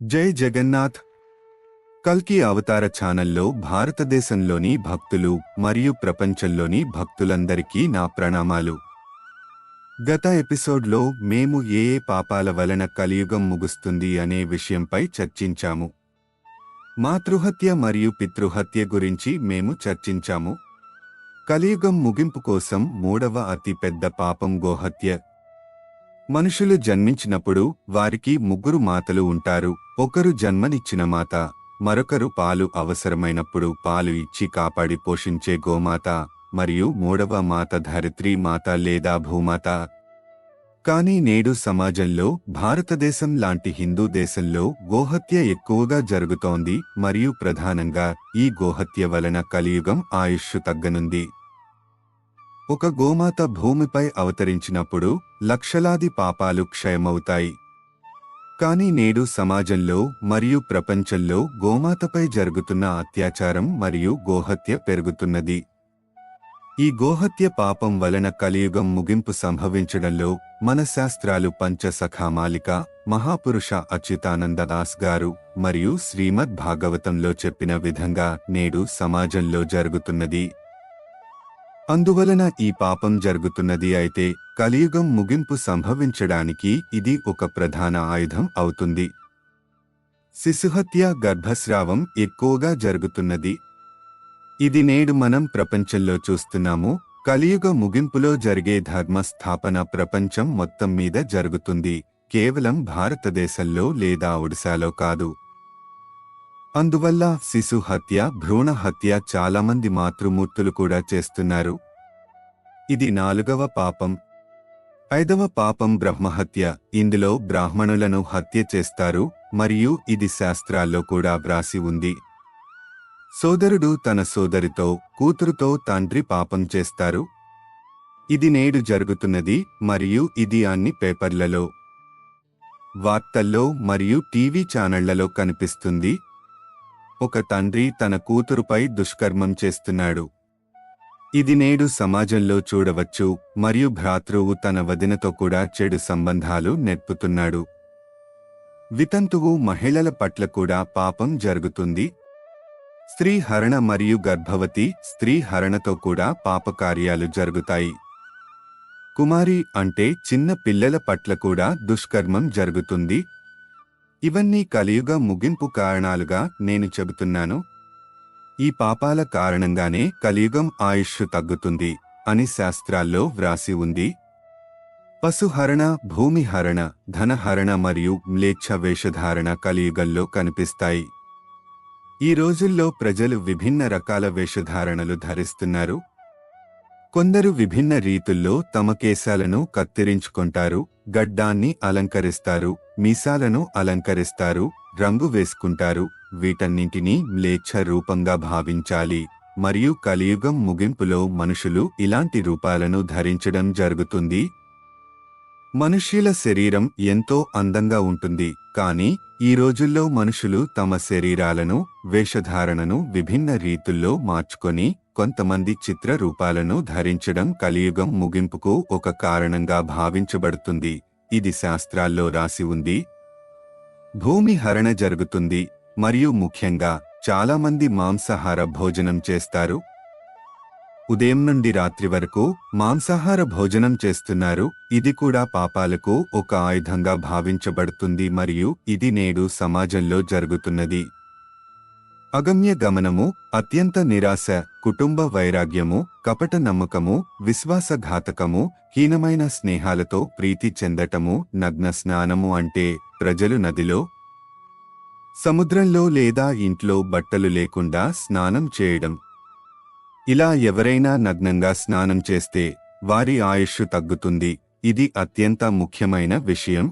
జై జగన్నాథ్. కల్కి అవతార ఛానల్లో భారతదేశంలోని భక్తులు మరియు ప్రపంచంలోని భక్తులందరికీ నా ప్రణామాలు. గత ఎపిసోడ్లో మేము ఏ పాపాల వలన కలియుగం ముగుస్తుంది అనే విషయంపై చర్చించాము. మాతృహత్య మరియు పితృహత్య గురించి మేము చర్చించాము. కలియుగం ముగింపు కోసం మూడవ అతి పెద్ద పాపం గోహత్య. మనుషులు జన్మించినప్పుడు వారికి ముగ్గురు మాతలు ఉంటారు. ఒకరు జన్మనిచ్చిన మాత, మరొకరు పాలు అవసరమైనప్పుడు పాలు ఇచ్చి కాపాడి పోషించే గోమాత, మరియు మూడవ మాత ధరిత్రి మాత లేదా భూమాత. కానీ నేడు సమాజంలో భారతదేశం లాంటి హిందూ దేశంలో గోహత్య ఎక్కువగా జరుగుతోంది మరియు ప్రధానంగా ఈ గోహత్య వలన కలియుగం ఆయుష్షు తగ్గనుంది. ఒక గోమాత భూమిపై అవతరించినప్పుడు లక్షలాది పాపాలు క్షయమవుతాయి. కానీ నేడు సమాజంలో మరియు ప్రపంచంలో గోమాతపై జరుగుతున్న అత్యాచారం మరియు గోహత్య పెరుగుతున్నది. ఈ గోహత్య పాపం వలన కలియుగం ముగింపు సంభవించడంలో మన శాస్త్రాలు పంచసఖామాలిక, మహాపురుష అచ్యుతానంద దాస్ గారు మరియు శ్రీమద్ భాగవతంలో చెప్పిన విధంగా నేడు సమాజంలో జరుగుతున్నది. అందువలన ఈ పాపం జరుగుతున్నది. అయితే కలియుగం ముగింపు సంభవించడానికి ఇది ఒక ప్రధాన ఆయుధం అవుతుంది. శిశుహత్య, గర్భస్రావం ఎక్కువగా జరుగుతున్నది. ఇది నేడు మనం ప్రపంచంలో చూస్తున్నాము. కలియుగ ముగింపులో జరిగే ధర్మ స్థాపన ప్రపంచం మొత్తం మీద జరుగుతుంది, కేవలం భారతదేశంలో లేదా ఒడిశాలో కాదు. అందువల్ల శిశు హత్య, భ్రూణ హత్య చాలామంది మాతృమూర్తులు కూడా చేస్తున్నారు. ఇది 4వ పాపం. 5వ పాపం బ్రహ్మహత్య. ఇందులో బ్రాహ్మణులను హత్య చేస్తారు మరియు ఇది శాస్త్రాల్లో కూడా వ్రాసి ఉంది. సోదరుడు తన సోదరితో, కూతురుతో తండ్రి పాపం చేస్తారు. ఇది నేడు జరుగుతున్నది మరియు ఇది అన్ని పేపర్లలో, వార్తల్లో మరియు టీవీ ఛానళ్లలో కనిపిస్తుంది. ఒక తండ్రి తన కూతురుపై దుష్కర్మం చేస్తున్నాడు. ఇది నేడు సమాజంలో చూడవచ్చు. మరియు భ్రాతృవు తన వదినతో కూడా చెడు సంబంధాలు నెర్పుతున్నాడు. వితంతువు మహిళల పట్ల కూడా పాపం జరుగుతుంది. స్త్రీ హరణ మరియు గర్భవతి స్త్రీ హరణతో కూడా పాపకార్యాలు జరుగుతాయి. కుమారి అంటే చిన్న పిల్లల పట్ల కూడా దుష్కర్మం జరుగుతుంది. ఇవన్నీ కలియుగ ముగింపు కారణాలుగా నేను చెబుతున్నాను. ఈ పాపాల కారణంగానే కలియుగం ఆయుష్షు తగ్గుతుంది అని శాస్త్రాల్లో వ్రాసి ఉంది. పశుహరణ, భూమిహరణ, ధనహరణ మరియు మ్లేచ్ఛ వేషధారణ కలియుగంలో కనిపిస్తాయి. ఈ రోజుల్లో ప్రజలు విభిన్న రకాల వేషధారణలు ధరిస్తున్నారు. కొందరు విభిన్న రీతుల్లో తమ కేశాలను కత్తిరించుకుంటారు, గడ్డాన్ని అలంకరిస్తారు, మీసాలను అలంకరిస్తారు, రంగు వేసుకుంటారు. వీటన్నింటినీ మ్లేచ్ఛ రూపంగా భావించాలి. మరియు కలియుగం ముగింపులో మనుషులు ఇలాంటి రూపాలను ధరించడం జరుగుతుంది. మనుష్యుల శరీరం ఎంతో అందంగా ఉంటుంది, కానీ ఈ రోజుల్లో మనుషులు తమ శరీరాలను, వేషధారణను విభిన్న రీతుల్లో మార్చుకొని కొంతమంది చిత్ర రూపాలను ధరించడం కలియుగం ముగింపుకు ఒక కారణంగా భావించబడుతుంది. ఇది శాస్త్రాల్లో రాసి ఉంది. భూమి హరణ జరుగుతుంది మరియు ముఖ్యంగా చాలామంది మాంసాహార భోజనం చేస్తారు. ఉదయం నుండి రాత్రి వరకు మాంసాహార భోజనం చేస్తున్నారు. ఇది కూడా పాపాలకు ఒక ఆయుధంగా భావించబడుతుంది మరియు ఇది నేడు సమాజంలో జరుగుతున్నది. అగమ్య గమనము, అత్యంత నిరాశ, కుటుంబ వైరాగ్యము, కపట నమ్మకము, విశ్వాసఘాతకము, హీనమైన స్నేహాలతో ప్రీతి చెందటము, నగ్న స్నానము అంటే ప్రజలు నదిలో, సముద్రంలో లేదా ఇంట్లో బట్టలు లేకుండా స్నానం చేయడం. ఇలా ఎవరైనా నగ్నంగా స్నానం చేస్తే వారి ఆయుష్షు తగ్గుతుంది. ఇది అత్యంత ముఖ్యమైన విషయం.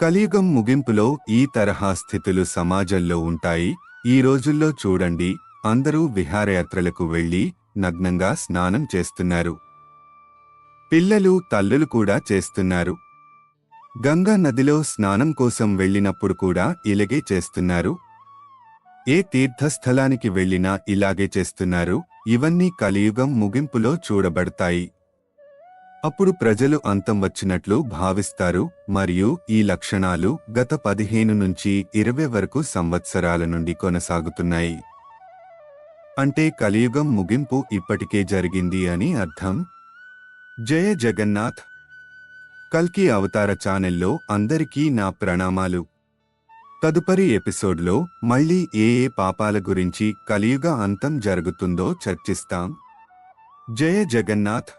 కలియుగం ముగింపులో ఈ తరహా స్థితులు సమాజంలో ఉంటాయి. ఈ రోజుల్లో చూడండి, అందరూ విహారయాత్రలకు వెళ్లి నగ్నంగా స్నానం చేస్తున్నారు. పిల్లలు, తల్లులు కూడా చేస్తున్నారు. గంగా నదిలో స్నానం కోసం వెళ్లినప్పుడు కూడా ఇలాగే చేస్తున్నారు. ఏ తీర్థస్థలానికి వెళ్లినా ఇలాగే చేస్తున్నారు. ఇవన్నీ కలియుగం ముగింపులో చూడబడతాయి. అప్పుడు ప్రజలు అంతం వచ్చినట్లు భావిస్తారు మరియు ఈ లక్షణాలు గత 15 నుంచి 20 వరకు సంవత్సరాల నుండి కొనసాగుతున్నాయి. అంటే కలియుగం ముగింపు ఇప్పటికే జరిగింది అని అర్థం. జయ జగన్నాథ్. కల్కి అవతార ఛానల్లో అందరికీ నా ప్రణామాలు. తదుపరి ఎపిసోడ్లో మళ్ళీ ఏ పాపాల గురించి కలియుగ అంతం జరుగుతుందో చర్చిస్తాం. జయ జగన్నాథ్.